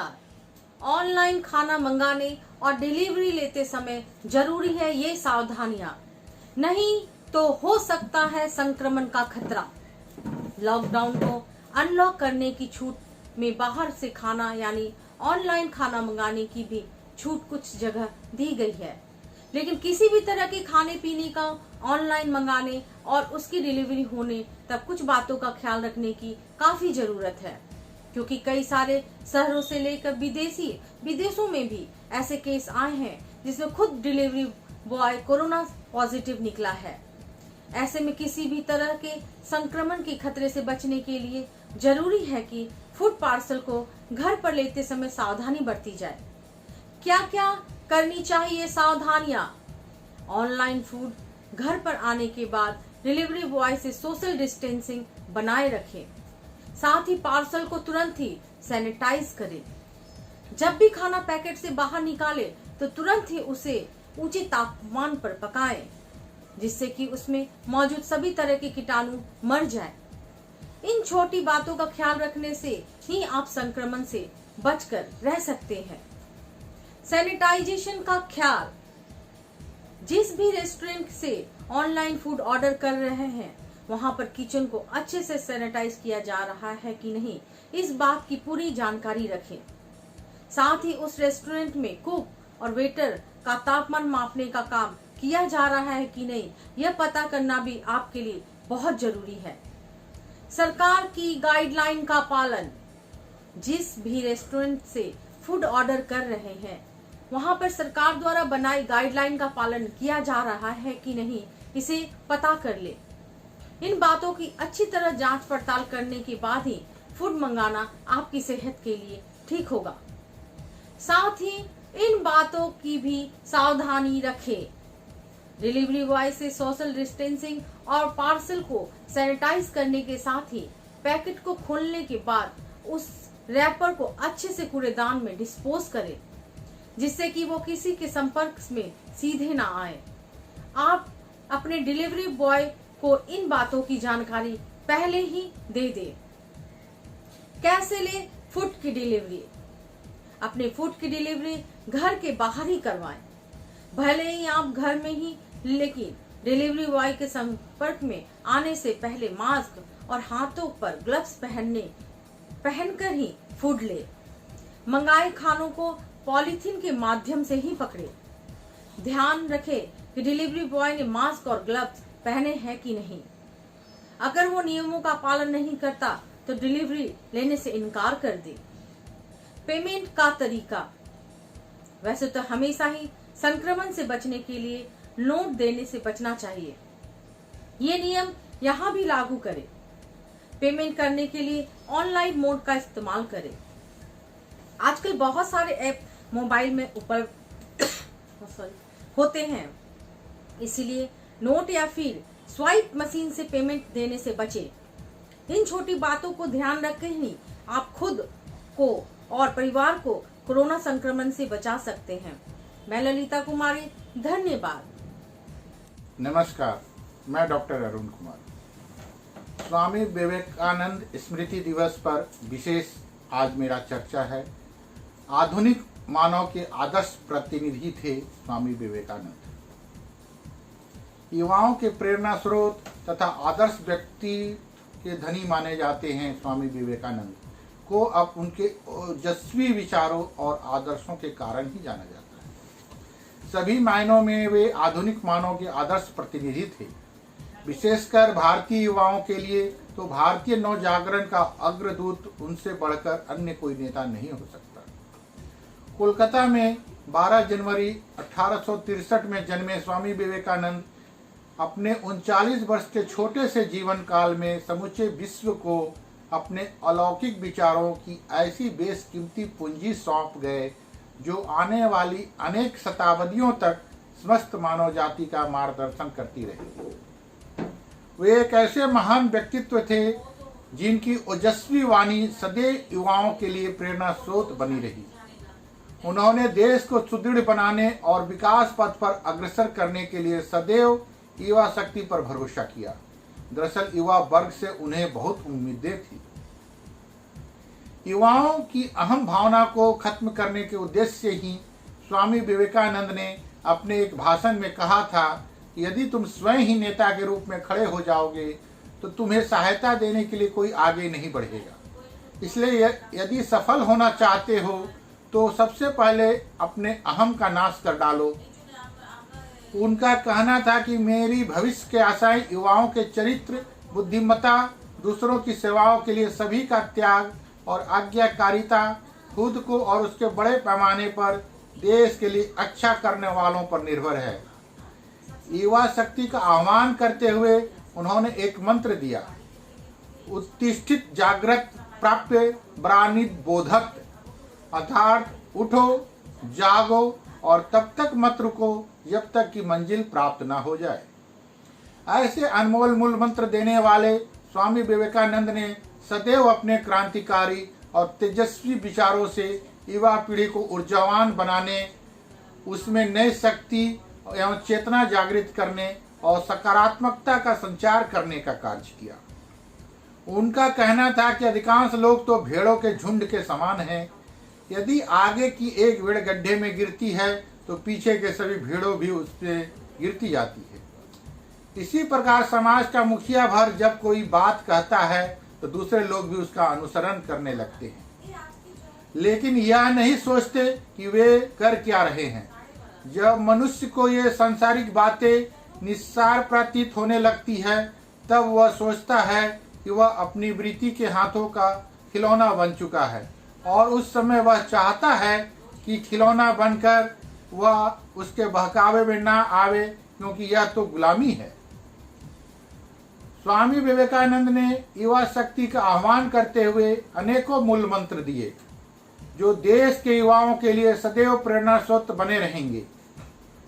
नमस्कार। ऑनलाइन खाना मंगाने और डिलीवरी लेते समय जरूरी है ये सावधानियां, नहीं तो हो सकता है संक्रमण का खतरा। लॉकडाउन को अनलॉक करने की छूट में बाहर से खाना यानी ऑनलाइन खाना मंगाने की भी छूट कुछ जगह दी गई है, लेकिन किसी भी तरह के खाने पीने का ऑनलाइन मंगाने और उसकी डिलीवरी होने तक कुछ बातों का ख्याल रखने की काफी जरूरत है, क्योंकि कई सारे शहरों से लेकर विदेशों में भी ऐसे केस आए हैं जिसमें खुद डिलीवरी बॉय कोरोना पॉजिटिव निकला है। ऐसे में किसी भी तरह के संक्रमण के खतरे से बचने के लिए जरूरी है कि फूड पार्सल को घर पर लेते समय सावधानी बरती जाए। क्या क्या करनी चाहिए सावधानियां? ऑनलाइन फूड घर पर आने के बाद डिलीवरी बॉय से सोशल डिस्टेंसिंग बनाए रखें। साथ ही पार्सल को तुरंत ही सैनिटाइज करें। जब भी खाना पैकेट से बाहर निकाले तो तुरंत ही उसे ऊंचे तापमान पर पकाएं, जिससे कि उसमें मौजूद सभी तरह के कीटाणु मर जाए। इन छोटी बातों का ख्याल रखने से ही आप संक्रमण से बचकर रह सकते हैं। सैनिटाइजेशन का ख्याल, जिस भी रेस्टोरेंट से ऑनलाइन फूड ऑर्डर कर रहे हैं वहां पर किचन को अच्छे से सैनिटाइज किया जा रहा है कि नहीं, इस बात की पूरी जानकारी रखें। साथ ही उस रेस्टोरेंट में कुक और वेटर का तापमान मापने का काम किया जा रहा है कि नहीं, यह पता करना भी आपके लिए बहुत जरूरी है। सरकार की गाइडलाइन का पालन, जिस भी रेस्टोरेंट से फूड ऑर्डर कर रहे हैं वहां पर सरकार द्वारा बनाई गाइडलाइन का पालन किया जा रहा है कि नहीं, इसे पता कर ले। इन बातों की अच्छी तरह जांच पड़ताल करने के बाद ही फूड मंगाना आपकी सेहत के लिए ठीक होगा। साथ ही इन बातों की भी सावधानी रखें। डिलीवरी बॉय से सोशल डिस्टेंसिंग और पार्सल को सैनिटाइज करने के साथ ही पैकेट को खोलने के बाद उस रैपर को अच्छे से कूड़ेदान में डिस्पोज करें, जिससे कि वो किसी के संपर्क में सीधे ना आए। आप अपने डिलीवरी बॉय को इन बातों की जानकारी पहले ही दे दें। कैसे ले फूड की डिलीवरी? अपने फूड की डिलीवरी घर के बाहर ही करवाएं। भले ही आप घर में ही, लेकिन डिलीवरी बॉय के संपर्क में आने से पहले मास्क और हाथों पर ग्लव्स पहनकर ही फूड ले। मंगाए खानों को पॉलीथीन के माध्यम से ही पकड़े। ध्यान रखें कि डिलीवरी बॉय ने मास्क और ग्लव्स पहने हैं कि नहीं। अगर वो नियमों का पालन नहीं करता तो डिलीवरी लेने से इनकार कर दे। पेमेंट का तरीका, वैसे तो हमेशा ही संक्रमण से बचने के लिए नोट देने से बचना चाहिए। ये नियम यहाँ भी लागू करें। पेमेंट करने के लिए ऑनलाइन मोड का इस्तेमाल करें। आजकल बहुत सारे ऐप मोबाइल में उपलब्ध होते हैं, इसीलिए नोट या फिर स्वाइप मशीन से पेमेंट देने से बचें। इन छोटी बातों को ध्यान रख ही आप खुद को और परिवार को कोरोना संक्रमण से बचा सकते हैं। मैं ललिता कुमारी, धन्यवाद। नमस्कार, मैं डॉक्टर अरुण कुमार। स्वामी विवेकानंद स्मृति दिवस पर विशेष आज मेरा चर्चा है। आधुनिक मानव के आदर्श प्रतिनिधि थे स्वामी विवेकानंद। युवाओं के प्रेरणा स्रोत तथा आदर्श व्यक्ति के धनी माने जाते हैं। स्वामी विवेकानंद को अब उनके ओजस्वी विचारों और आदर्शों के कारण ही जाना जाता है। सभी मायनों में वे आधुनिक मानव के आदर्श प्रतिनिधि थे। विशेषकर भारतीय युवाओं के लिए तो भारतीय नव जागरण का अग्रदूत उनसे बढ़कर अन्य कोई नेता नहीं हो सकता। कोलकाता में 12 जनवरी 1863 में जन्मे स्वामी विवेकानंद अपने 39 वर्ष के छोटे से जीवन काल में समूचे विश्व को अपने अलौकिक विचारों की ऐसी बेशकीमती पूंजी सौंप गए जो आने वाली अनेक शताब्दियों तक समस्त मानव जाति का मार्गदर्शन करती रही। वे एक ऐसे महान व्यक्तित्व थे जिनकी ओजस्वी वाणी सदैव युवाओं के लिए प्रेरणा स्रोत बनी रही। उन्होंने देश को सुदृढ़ बनाने और विकास पथ पर अग्रसर करने के लिए सदैव युवा शक्ति पर भरोसा किया। दरअसल युवा वर्ग से उन्हें बहुत उम्मीदें थी। युवाओं की अहम भावना को खत्म करने के उद्देश्य से ही स्वामी विवेकानंद ने अपने एक भाषण में कहा था कि यदि तुम स्वयं ही नेता के रूप में खड़े हो जाओगे तो तुम्हें सहायता देने के लिए कोई आगे नहीं बढ़ेगा। इसलिए यदि सफल होना चाहते हो तो सबसे पहले अपने अहम का नाश कर डालो। उनका कहना था कि मेरी भविष्य के आशाएं युवाओं के चरित्र, बुद्धिमत्ता, दूसरों की सेवाओं के लिए सभी का त्याग और आज्ञाकारिता, खुद को और उसके बड़े पैमाने पर देश के लिए अच्छा करने वालों पर निर्भर है। युवा शक्ति का आह्वान करते हुए उन्होंने एक मंत्र दिया, उत्तिष्ठित जागृत प्राप्य ब्रानित बोधक, अर्थात उठो, जागो और तब तक मत रुको जब तक कि मंजिल प्राप्त ना हो जाए। ऐसे अनमोल मूल मंत्र देने वाले स्वामी विवेकानंद ने सदैव अपने क्रांतिकारी और तेजस्वी विचारों से युवा पीढ़ी को ऊर्जावान बनाने, उसमें नई शक्ति एवं चेतना जागृत करने और सकारात्मकता का संचार करने का कार्य किया। उनका कहना था कि अधिकांश लोग तो भेड़ों के झुंड के समान हैं। यदि आगे की एक भेड़ गड्ढे में गिरती है तो पीछे के सभी भेड़ों भी उससे गिरती जाती है। इसी प्रकार समाज का मुखिया भर जब कोई बात कहता है तो दूसरे लोग भी उसका अनुसरण करने लगते हैं, लेकिन यह नहीं सोचते कि वे कर क्या रहे हैं। जब मनुष्य को ये सांसारिक बातें निस्सार प्रतीत होने लगती है तब वह सोचता है कि वह अपनी वृत्ति के हाथों का खिलौना बन चुका है और उस समय वह चाहता है कि खिलौना बनकर वह उसके बहकावे में ना आवे, क्योंकि यह तो गुलामी है। स्वामी विवेकानंद ने युवा शक्ति का आह्वान करते हुए अनेकों मूल मंत्र दिए जो देश के युवाओं के लिए सदैव प्रेरणा स्रोत बने रहेंगे।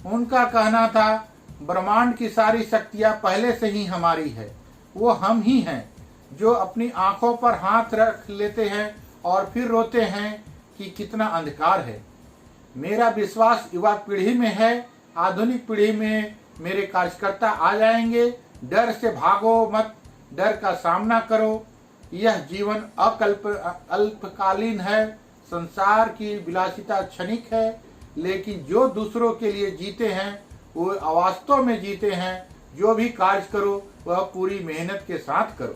उनका कहना था, ब्रह्मांड की सारी शक्तियां पहले से ही हमारी है, वो हम ही हैं जो अपनी आंखों पर हाथ रख लेते हैं और फिर रोते हैं कि कितना अंधकार है। मेरा विश्वास युवा पीढ़ी में है, आधुनिक पीढ़ी में मेरे कार्यकर्ता आ जाएंगे। डर से भागो मत, डर का सामना करो। यह जीवन अल्पकालीन है, संसार की विलासिता क्षणिक है, लेकिन जो दूसरों के लिए जीते हैं वो वास्तव में जीते हैं। जो भी कार्य करो वह पूरी मेहनत के साथ करो।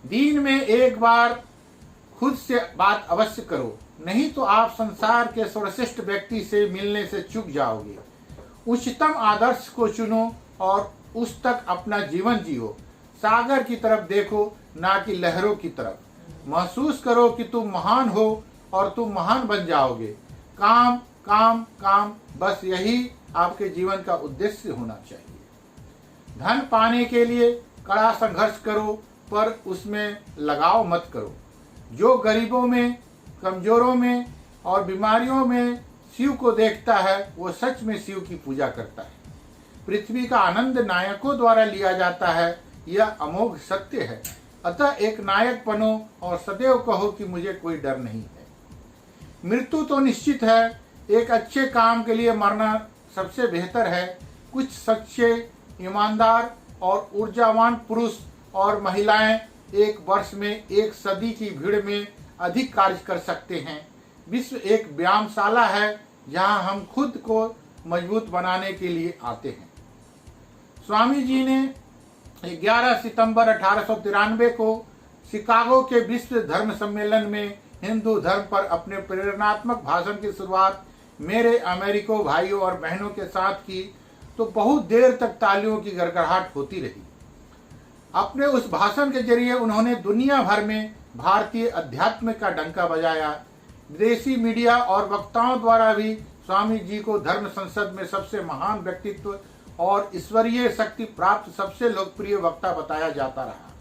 दिन में एक बार खुद से बात अवश्य करो, नहीं तो आप संसार के सर्वश्रेष्ठ व्यक्ति से मिलने से चूक जाओगे। उच्चतम आदर्श को चुनो और उस तक अपना जीवन जियो। सागर की तरफ देखो, ना कि लहरों की तरफ। महसूस करो कि तुम महान हो और तुम महान बन जाओगे। काम काम काम, बस यही आपके जीवन का उद्देश्य होना चाहिए। धन पाने के लिए कड़ा संघर्ष करो, पर उसमें लगाव मत करो। जो गरीबों में, कमजोरों में और बीमारियों में शिव को देखता है वो सच में शिव की पूजा करता है। पृथ्वी का आनंद नायकों द्वारा लिया जाता है, यह अमोघ सत्य है। अतः एक नायक बनो और सदैव कहो कि मुझे कोई डर नहीं है। मृत्यु तो निश्चित है, एक अच्छे काम के लिए मरना सबसे बेहतर है। कुछ सच्चे, ईमानदार और ऊर्जावान पुरुष और महिलाएं एक वर्ष में एक सदी की भीड़ में अधिक कार्य कर सकते हैं। विश्व एक व्यायामशाला है जहां हम खुद को मजबूत बनाने के लिए आते हैं। स्वामी जी ने 11 सितंबर 1893 को शिकागो के विश्व धर्म सम्मेलन में हिंदू धर्म पर अपने प्रेरणात्मक भाषण की शुरुआत मेरे अमेरिको भाइयों और बहनों के साथ की तो बहुत देर तक तालियों की गड़गड़ाहट होती रही। अपने उस भाषण के जरिए उन्होंने दुनिया भर में भारतीय अध्यात्म का डंका बजाया। विदेशी मीडिया और वक्ताओं द्वारा भी स्वामी जी को धर्म संसद में सबसे महान व्यक्तित्व और ईश्वरीय शक्ति प्राप्त सबसे लोकप्रिय वक्ता बताया जाता रहा।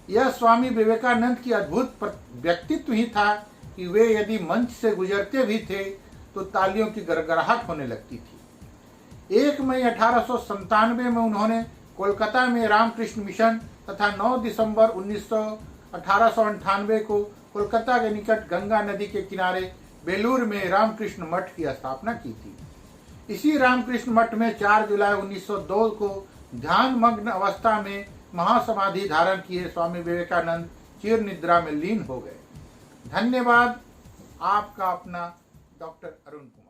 यह स्वामी विवेकानंद की अद्भुत व्यक्तित्व ही था कि वे यदि मंच से गुजरते भी थे तो तालियों की गड़गड़ाहट होने लगती थी। 1 मई 1897 में उन्होंने कोलकाता में रामकृष्ण मिशन तथा 9 दिसंबर 1898 को कोलकाता के निकट गंगा नदी के किनारे बेलूर में रामकृष्ण मठ की स्थापना की थी। इसी रामकृष्ण मठ में 4 जुलाई 1902 को ध्यान मग्न अवस्था में महासमाधि धारण किए स्वामी विवेकानंद चिर निद्रा में लीन हो गए। धन्यवाद। आपका अपना डॉक्टर अरुण कुमार।